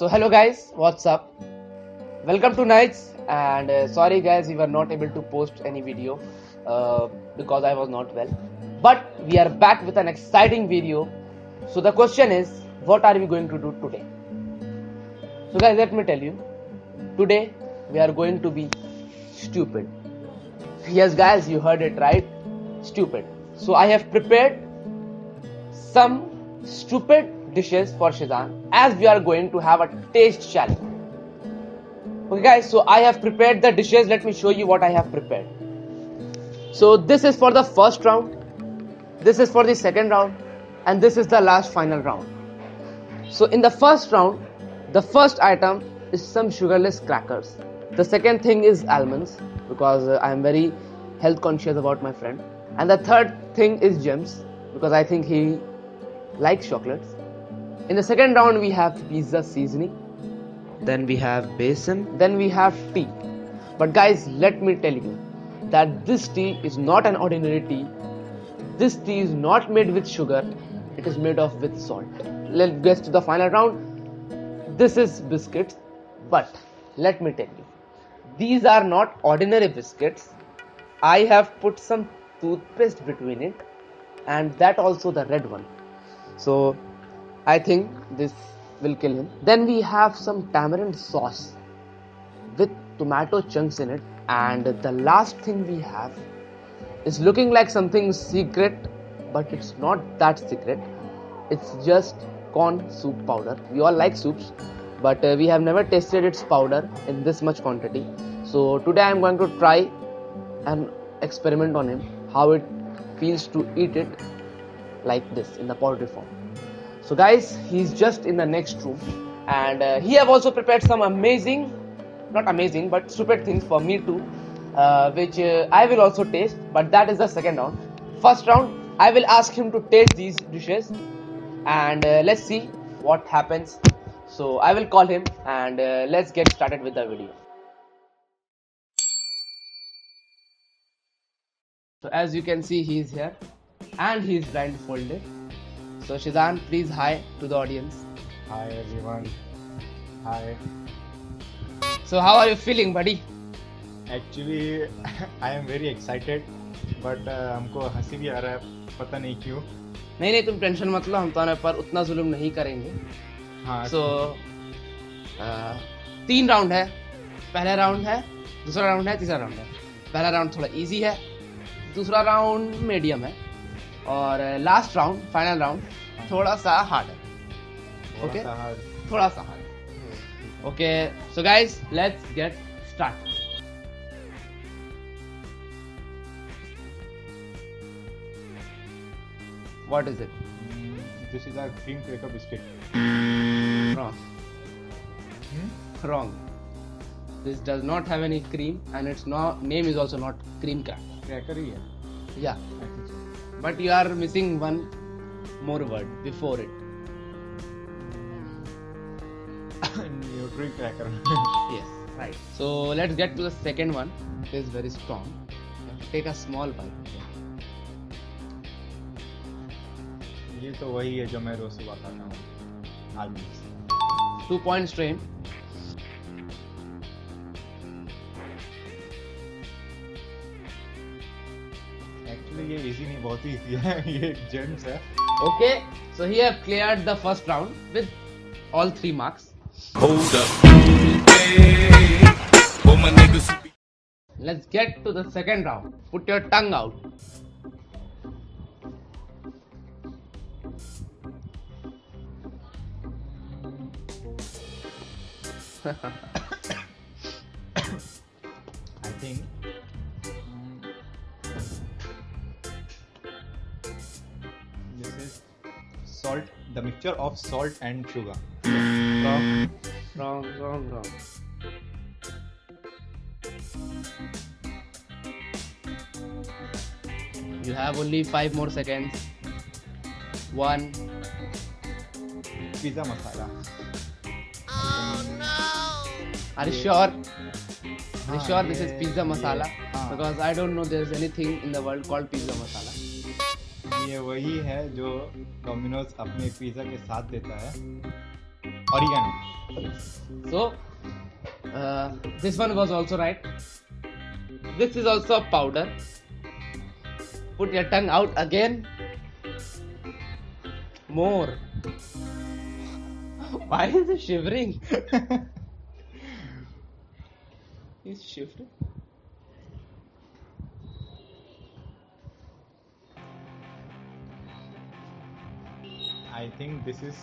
So hello guys, what's up? Welcome to Nights, and sorry guys we were not able to post any video because I was not well. But we are back with an exciting video. So the question is, what are we going to do today? So guys, let me tell you, today we are going to be stupid. Yes guys, you heard it right, stupid. So I have prepared some stupid dishes for Shizan as we are going to have a taste challenge. Okay guys, so I have prepared the dishes. Let me show you what I have prepared. So this is for the first round, this is for the second round, and this is the last final round. So in the first round, the first item is some sugarless crackers. The second thing is almonds because I am very health conscious about my friend. And the third thing is gems because I think he likes chocolates. In the second round we have pizza seasoning, then we have besan, then we have tea. But guys, let me tell you that this tea is not an ordinary tea. This tea is not made with sugar, it is made of with salt. Let's get to the final round. This is biscuits, but let me tell you, these are not ordinary biscuits. I have put some toothpaste between it, and that also the red one. So I think this will kill him. Then we have some tamarind sauce with tomato chunks in it, and the last thing we have is looking like something secret, but it's not that secret. It's just corn soup powder. We all like soups, but we have never tasted its powder in this much quantity. So today I am going to try an experiment on him, how it feels to eat it like this in the powdery form. So guys, he's just in the next room, and he have also prepared some amazing, not amazing but stupid things for me too, which I will also taste, but that is the second round. First round I will ask him to taste these dishes, and let's see what happens. So I will call him, and let's get started with the video. So as you can see, he is here and he is blindfolded. So Shizan, please hi to the audience. Hi everyone. Hi. So how are you feeling, buddy? Actually, I am very excited, but हमको हंसी भी आ रहा है, पता नहीं क्यों. नहीं तुम टेंशन मत लो, हम तुम्हारे पर उतना जुल्म नहीं करेंगे. हाँ. So 3 राउंड है. पहला राउंड है, दूसरा राउंड है, तीसरा राउंड है. पहला राउंड थोड़ा इजी है, दूसरा राउंड मीडियम है, और लास्ट राउंड फाइनल राउंड थोड़ा सा हार्ड है. ओके, थोड़ा सा hard. Okay, so guys let's get start. What is it? This is our cream cracker biscuit. Wrong. Wrong. This does not have any cream, and its name is also not cream cracker. Cracker ही है. Yeah, I think so. but you are missing one more word before it. Nutri cracker. Yes, right. So let's get to the second one. It is very strong. Take a small bite. ये तो वही है जो मैं रोज सुबह खाता हूँ. Almonds. 2 points to him. Actually ये easy नहीं, बहुत ही easy है. ये gems है. Okay, so he have cleared the first round with all 3 marks. Hold up. Hey, for my niggas who be Let's get to the second round. Put your tongue out. I think this is salt, the mixture of salt and sugar. Wrong. You have only 5 more seconds. 1. Pizza masala. Are you sure? Are you sure this is pizza masala? Because I don't know there's anything in the world called pizza masala. ये वही है जो Domino's अपने pizza के साथ देता है. Oregano. So this one was also right. This is also a powder. Put your tongue out again. More. Why is he shivering? He's shivering. I think this is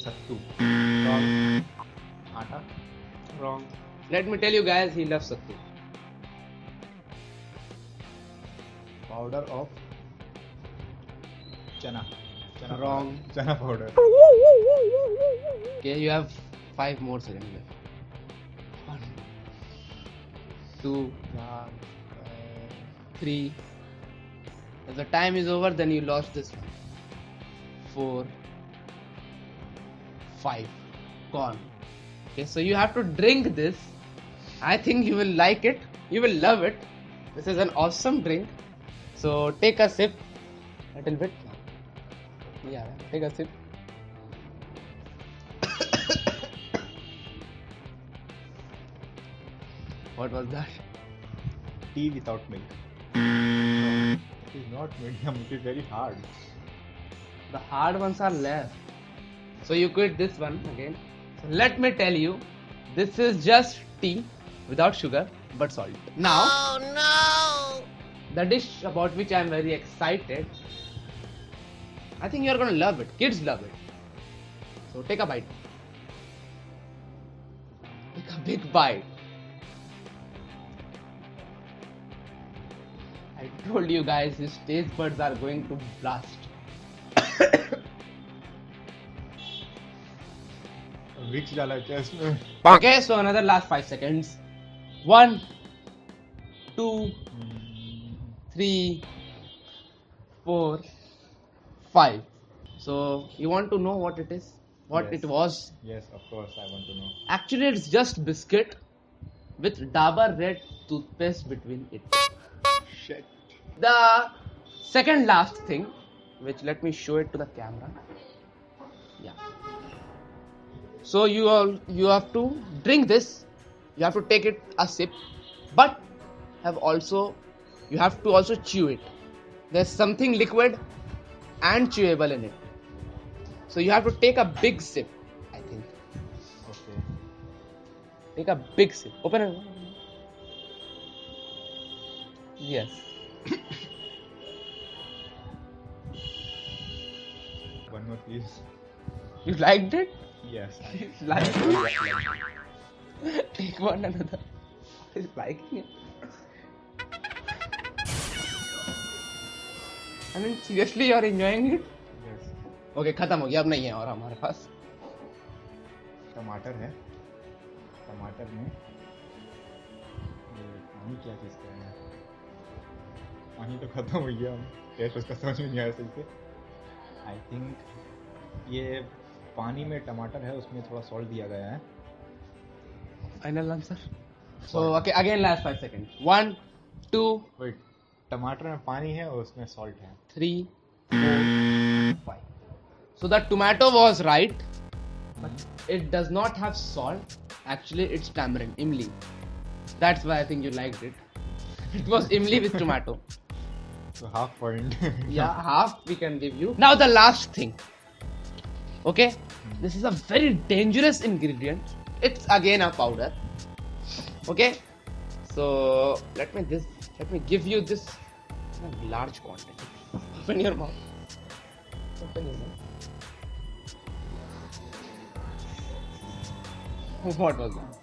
sattu. Wrong. Atta. Wrong. Let me tell you guys, he loves sattu. Powder of chana. Wrong. Chana powder. Okay, you have 5 more seconds left. 1, 2, 3. If the time is over, then you lost this one. 4, 5. Gone. Okay, so you have to drink this. I think you will like it. You will love it. This is an awesome drink. So take a sip. A little bit. Yeah, take a sip. What was that? Tea without milk. It is not medium. It is very hard. The hard ones are left. So you quit this one again. So let me tell you, this is just tea without sugar but salt. Now, the dish about which I am very excited. I think you are gonna love it. Kids love it. So take a bite. Take a big bite. I told you guys, his taste buds are going to blast. Vicks डाला है क्या इसमें? Okay, so another last 5 seconds. 1, 2, 3, 4, 5. So you want to know what it is? What Yes. it was? Yes, of course, I want to know. Actually, it's just biscuit with Dabur red toothpaste between it. Shit. The second last thing, which let me show it to the camera. Yeah. So you have to drink this. You have to take it a sip, but you have to also chew it. There's something liquid and chewable in it. So you have to take a big sip. I think. Okay. Take a big sip. Open it. Yes. One more, please. You liked it? Yes. Liked it? Take one another. He's liking it. I mean, seriously, you're enjoying it? Yes. Okay, खत्म हो गया, अब नहीं है और हमारे पास. टमाटर है. टमाटर में ये पानी क्या चीज़ का है? पानी तो खत्म हो गया. टेस्ट उसका समझ में नहीं आया सही से. आई थिंक ये पानी में टमाटर है, उसमें थोड़ा सॉल्ट दिया गया है. Final answer. So okay, again last 5 seconds. 1, 2, wait, टमाटर में पानी है और उसमें सॉल्ट है. 3, 4, 5. So the tomato was right, but it does not have salt. Actually, it's tamarind, imli. That's why I think you liked it. It was imli with tomato. So half point. Yeah, half we can give you. Now the last thing. Okay, this is a very dangerous ingredient. It's again a powder. Okay, so let me give you this in a large quantity. Open your mouth. Open your mouth. What was that?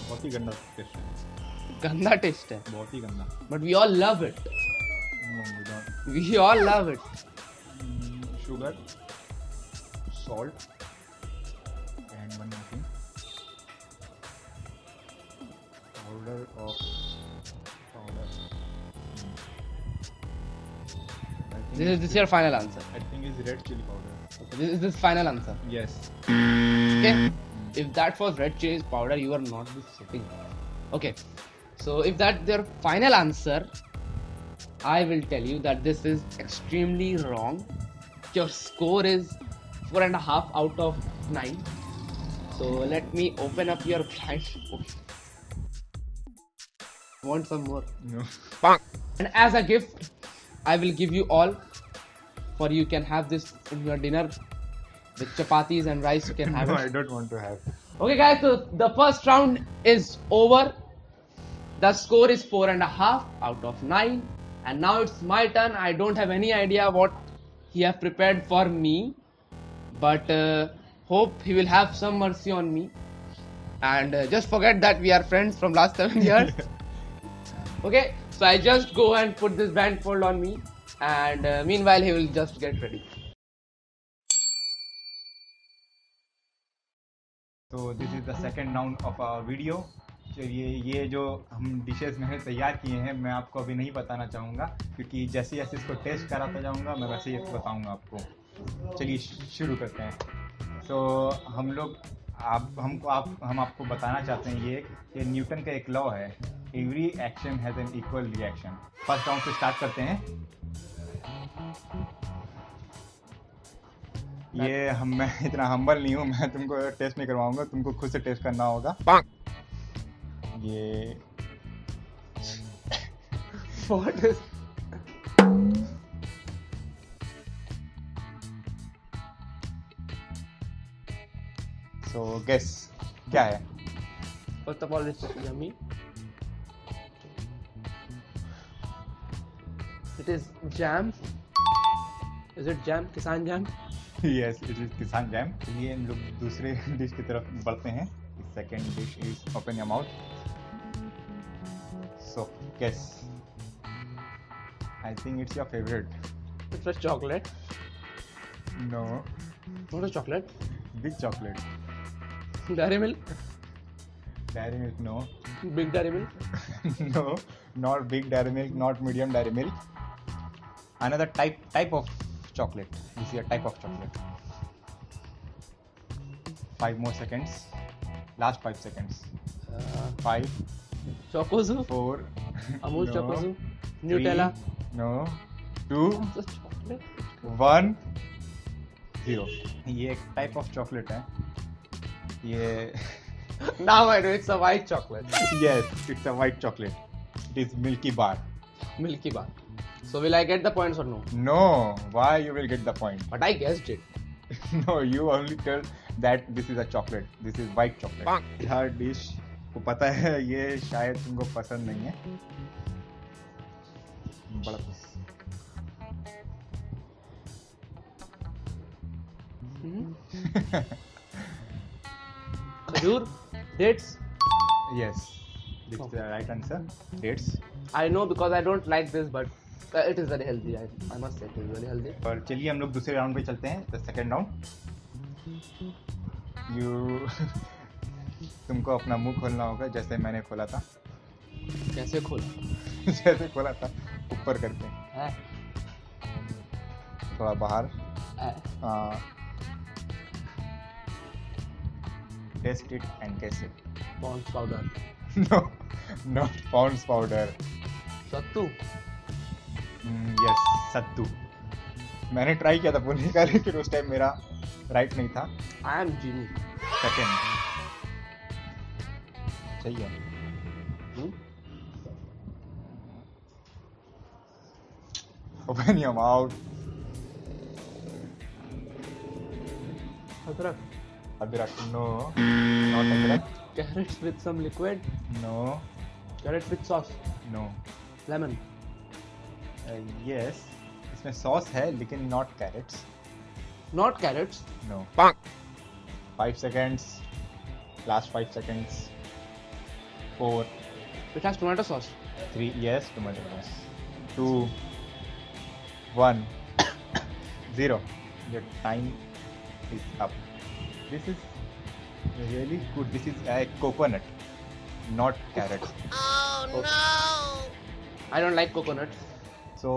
बहुत ही गंदा test है. Ganda taste है. बहुत ही गंदा. But we all love it. No, we don't. We all love it. Sugar, salt, and one more thing. Powder. This is your final answer. I think it's red chili powder. Okay, this is final answer. Yes. Okay, if that was red chili powder, you are not be sitting. Okay, so if that's your final answer, I will tell you that this is extremely wrong. your score is 4.5 out of 9. So let me open up your blind. Want some more? No. And as a gift, I will give you all. For you can have this in your dinner with chapatis and rice. You can have No, it. I don't want to have. Okay, guys. So the first round is over. The score is 4.5 out of 9. And now it's my turn. I don't have any idea what he have prepared for me, but hope he will have some mercy on me. And just forget that we are friends from last 7 years. Okay, so I just go and put this blindfold on me, and meanwhile he will just get ready. So this is the second round of our video. चलिए ये जो हम dishes मैंने तैयार किए हैं मैं आपको अभी नहीं बताना चाहूँगा क्योंकि जैसे जैसे इसको टेस्ट कराता जाऊँगा मैं वैसे ही बताऊँगा आपको। चलिए शुरू करते हैं। तो हम लोग हम आपको बताना चाहते हैं ये न्यूटन का एक लॉ है, every action has an equal reaction. First round से स्टार्ट करते हैं। ये मैं इतना हम्बल नहीं हूँ, मैं तुमको टेस्ट नहीं करवाऊँगा, तुमको खुद से टेस्ट करना होगा। ये What is? So guess क्या है? First of all, it's yummy. It is jam. Is it jam? Kisan jam? Yes, it is किसान जैम। चलिए हम लोग दूसरे डिश की तरफ बढ़ते हैं। Second dish is open your mouth. So guess. I think it's your favorite. It's a chocolate. No. Not a chocolate. Big chocolate. Dairy milk. Dairy milk, no. Big dairy milk. No, not big dairy milk, not medium dairy milk. Another type of chocolate. This is a type of chocolate. 5 more seconds. Last 5 seconds. 5, Chocozo. 4, Amul no, Chocozo. 3, Nutella. no, 2, It's a chocolate. 1, 0. ये एक type of chocolate है। ये Now I know it's a white chocolate. yes, it's a white chocolate. It is Milky Bar. Milky Bar. So will I get the points or no? No, why you will get the point? But I guessed it. No, you only tell that this is a chocolate. This is white chocolate. यह dish को पता है ये शायद तुमको पसंद नहीं है। बड़ा Khajur, dates. yes, this is the right answer. Dates. I know because I don't like this, but it is very healthy. I must say it is very healthy. और चलिए हम लोग दूसरे राउंड पे चलते हैं। The second round. तुमको अपना मुंह खोलना होगा जैसे मैंने खोला था। कैसे खोला? जैसे खोला था ऊपर करके, है? थोड़ा बाहर। Taste it and guess it. Pond's powder. No, not Pond's powder. Sattu. Yes, sattu. मैंने ट्राई किया था बोलने का लेकिन उस टाइम मेरा राइट नहीं था। I am genius. सेकेंड सही है। Open your mouth. Adrak. Adrak, no, not adrak, Carrots with some liquid. No, Carrots with sauce. No. Lemon. Yes, इसमें सॉस है लेकिन not carrots. Not carrots. No. 5 seconds. Last 5 seconds. 4, It has tomato sauce. 3, yes, tomato sauce. 2, 1, 0. Your time is up. This is really good. This is a coconut, not carrot. I don't like coconuts. So,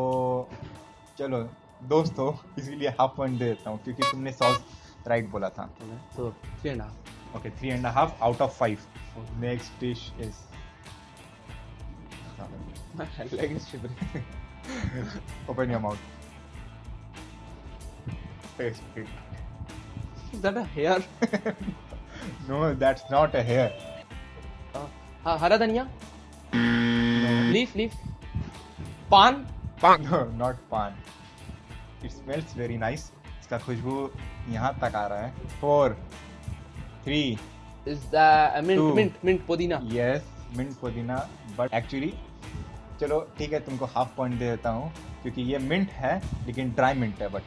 चलो दोस्तों इसीलिए half point दे देता हूँ क्योंकि तुमने sauce right बोला था। So 3.5. Okay, 3.5 out of 5. Next dish is My leg is shivering. open your mouth. taste it. Is that a hair? No, that's not a hair. हरा धनिया. No. Leaf. Pan. No, not pan. It smells very nice. इसका खुशबू यहाँ तक आ रहा है. 4, 3. Is the Two. mint पुदीना. Yes, mint पुदीना. But actually, चलो ठीक है, तुमको हाफ पॉइंट दे देता हूँ क्योंकि ये मिंट है लेकिन ड्राई मिंट है. But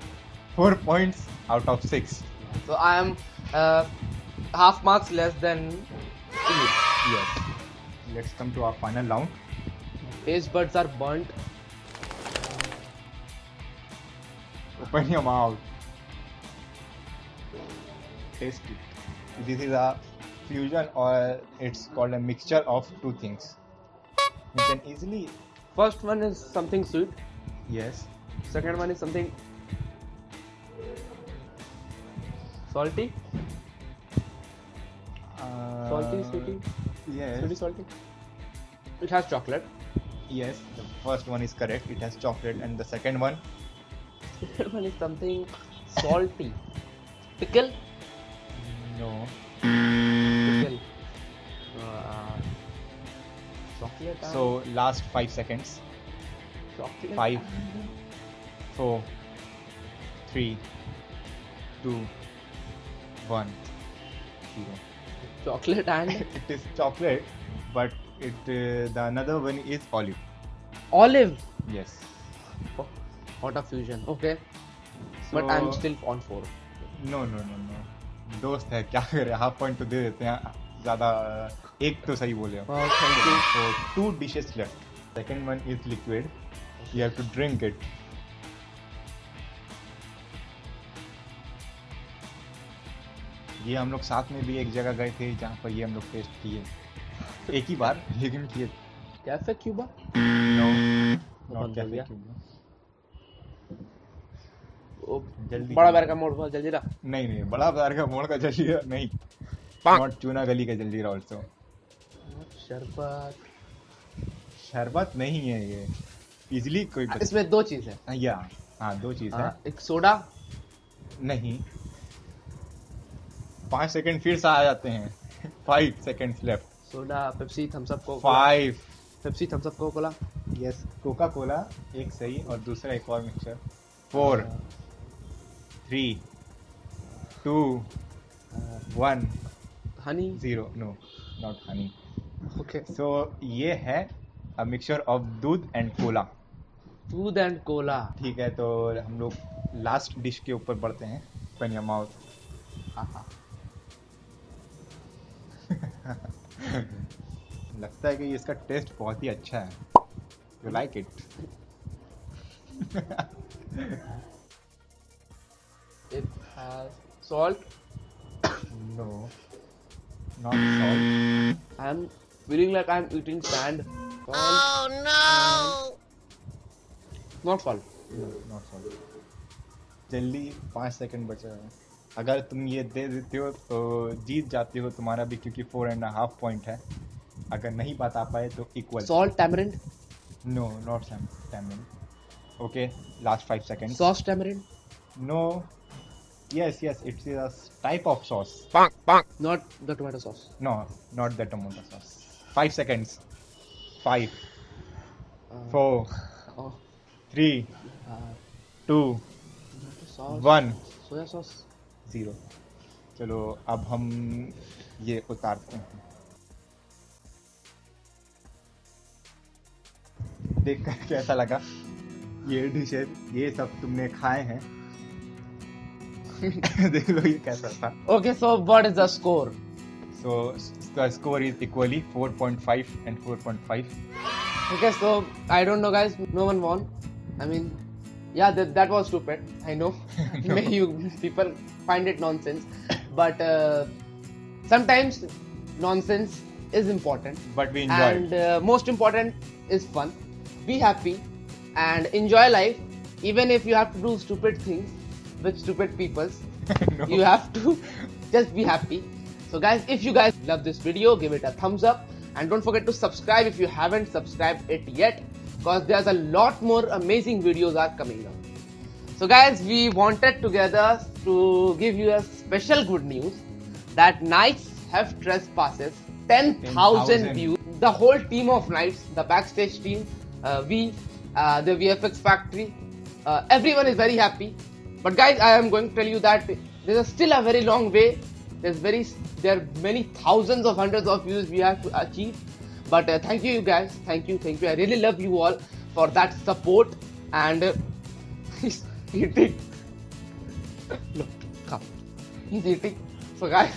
4 points out of 6. So I am half marks less than you. Yes. Let's come to our final round. Taste buds are burnt. Open your mouth. Taste it. This is a fusion, or it's called a mixture of two things. You can easily. First one is something sweet. Yes. Second one is something salty. Salty, sweety. Yes. Sweety, salty. It has chocolate. Yes. The first one is correct. It has chocolate, and the second one. Second one is something salty. Pickle. No. Pickle. Chocolate. So last 5 seconds. chocolate. 5, 4, 3, 2, 1, 0. Chocolate and It is chocolate, but the another one is olive. olive. Yes. Oh, what a fusion. Okay. But So- I'm still on 4. No. दोस्त है, क्या करे, half point तो दे देते हैं. ज्यादा एक तो सही बोले. Oh, thank you. So 2 dishes left. Second one is liquid. You have to drink it. ये हम लोग साथ में भी एक जगह गए थे जहाँ पर ये हम लोग टेस्ट किए एक ही बार, लेकिन किए. Cafe Cuba. No, बंद not हो cafe गया. Cuba. ओ, जल्दी बड़ा बैर का मोड़ बहुत जल्दी रहा. नहीं, बड़ा बाजार का मोड़ का जलजीरा नहीं. नॉट चूना गली का जलजीरा ऑल्सो. शरबत. शरबत नहीं है ये. इजिली कोई इसमें 2 चीज है. या हाँ, 2 चीज है. एक सोडा. नहीं. 5 सेकंड फिर से आ जाते हैं. 5 seconds left. Soda, Pepsi, Thums Up, Coca. 5. Pepsi, Thums Up, Coca-Cola. Yes, Coca-Cola एक सही और दूसरा एक और mixture. 4, 3, 2, 1, honey. 0. No, not honey. Okay. So ये है a mixture of doodh and cola. Doodh and cola. ठीक है, तो हम लोग लास्ट डिश के ऊपर बढ़ते हैं. Open your mouth. लगता है कि इसका टेस्ट बहुत ही अच्छा है. You like it? It has salt. No, not salt. I'm feeling like I'm eating sand. Salt. Oh no! Not salt. Not salt. जल्दी 5 सेकंड बचा है. अगर तुम ये दे देते हो तो जीत जाते हो तुम्हारा भी, क्योंकि 4.5 पॉइंट है. अगर नहीं बता पाए तो equal. Salt, tamarind. No, not tamarind. Okay, last 5 second. Sauce, tamarind. No. Yes, it's a type of sauce. Not the tomato sauce. No, not the tomato sauce. 5 seconds. 5, 4, Oh, 3, uh, 2, tomato sauce. 1, Soya sauce. 0. चलो अब हम ये उतारते हैं. देखकर कैसा लगा? ये डिशेज ये सब तुमने खाए हैं. देख लो ये कैसा था. Okay, so what is the score? So the score is equally 4.5 and 4.5. Okay, so I don't know, guys. No one won. I mean, yeah, that was stupid. I know. Maybe you people find it nonsense, but sometimes nonsense is important. But we enjoyed. And most important is fun. Be happy and enjoy life. Even if you have to do stupid things with stupid peoples, No. you have to just be happy. So guys, if you guys love this video, give it a thumbs up and don't forget to subscribe if you haven't subscribed it yet, because there's a lot more amazing videos are coming up. So guys, we wanted together to give you a special good news that Knights have trespasses 10,000 views. The whole team of Knights, the backstage team, the VFX factory, everyone is very happy. But guys, I am going to tell you that there is still a very long way. There are many thousands of hundreds of views we have to achieve. But thank you guys, thank you. I really love you all for that support. And he's eating. Look, come. He's eating. So guys,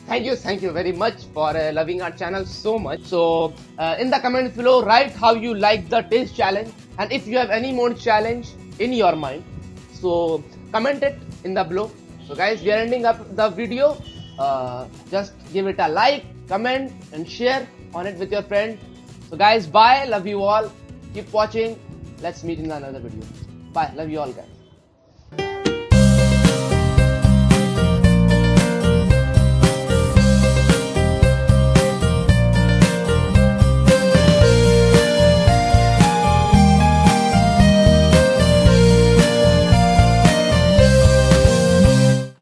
thank you very much for loving our channel so much. So in the comments below, write how you like the taste challenge, and if you have any more challenge in your mind, so comment it in the below. So guys, we are ending up the video. Just give it a like, comment and share on it with your friend. So guys, bye, love you all, keep watching, let's meet in another video. Bye, love you all guys.